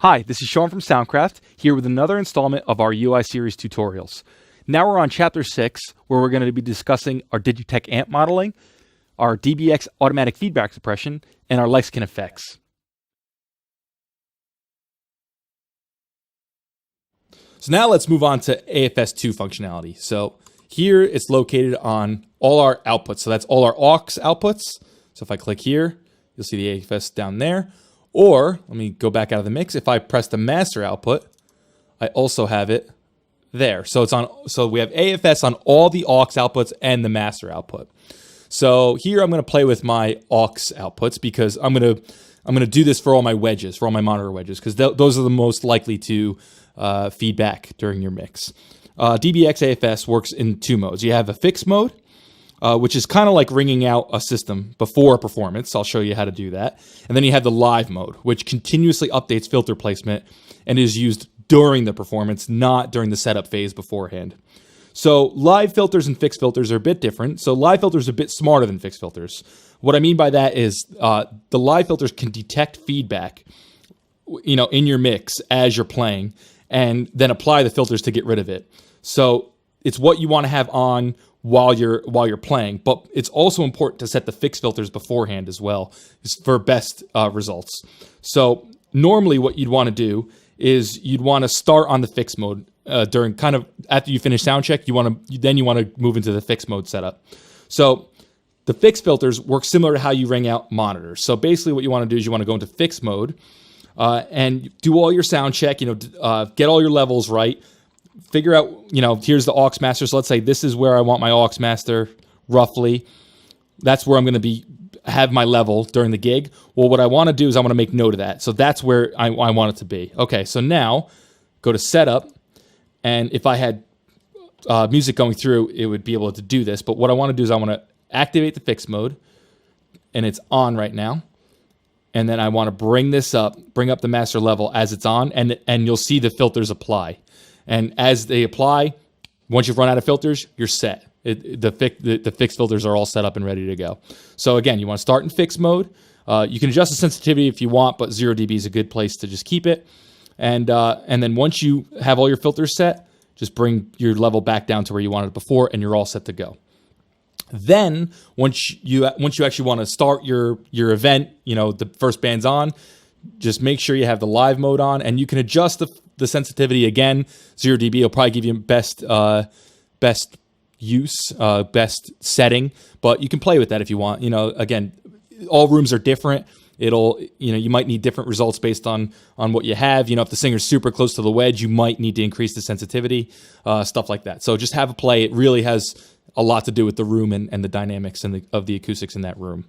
Hi, this is Sean from Soundcraft, here with another installment of our UI Series tutorials. Now we're on Chapter 6, where we're going to be discussing our Digitech amp modeling, our DBX automatic feedback suppression, and our Lexicon effects. So now let's move on to AFS2 functionality. So here it's located on all our outputs. So that's all our aux outputs. So if I click here, you'll see the AFS down there. Or, let me go back out of the mix. If I press the master output, I also have it there. So it's on. So we have AFS on all the aux outputs and the master output. So here I'm going to play with my aux outputs because I'm going to do this for all my wedges, for all my monitor wedges, because those are the most likely to feedback during your mix. DBX AFS works in two modes. You have a fixed mode, which is kind of like ringing out a system before a performance. I'll show you how to do that. And then you have the live mode, which continuously updates filter placement and is used during the performance, not during the setup phase beforehand. So live filters and fixed filters are a bit different. So live filters are a bit smarter than fixed filters. What I mean by that is the live filters can detect feedback, in your mix as you're playing, and then apply the filters to get rid of it. So it's what you want to have on while you're playing, but it's also important to set the fixed filters beforehand as well for best results. So normally what you'd want to do is you'd want to start on the fixed mode during kind of after you finish sound check. You want to move into the fixed mode setup. So the fixed filters work similar to how you ring out monitors. So basically what you want to do is you want to go into fixed mode and do all your sound check, get all your levels right. Figure out, here's the aux master. So let's say this is where I want my aux master roughly. That's where I'm going to have my level during the gig. Well, what I want to do is I want to make note of that. So that's where I want it to be. Okay, so now go to setup. And if I had music going through, it would be able to do this. But what I want to do is I want to activate the fixed mode. And it's on right now. And then I want to bring up the master level as it's on. And you'll see the filters apply. And as they apply, once you've run out of filters, you're set. The fixed filters are all set up and ready to go. So again, you want to start in fixed mode. You can adjust the sensitivity if you want, but 0 dB is a good place to just keep it. And then once you have all your filters set, just bring your level back down to where you wanted it before, and you're all set to go. Then once you actually want to start your event, the first band's on, just make sure you have the live mode on, and you can adjust the sensitivity again. 0 dB will probably give you best use, best setting, but you can play with that if you want. Again, all rooms are different. You might need different results based on what you have. If the singer's super close to the wedge, you might need to increase the sensitivity, stuff like that. So just have a play. It really has a lot to do with the room and the dynamics of the acoustics in that room.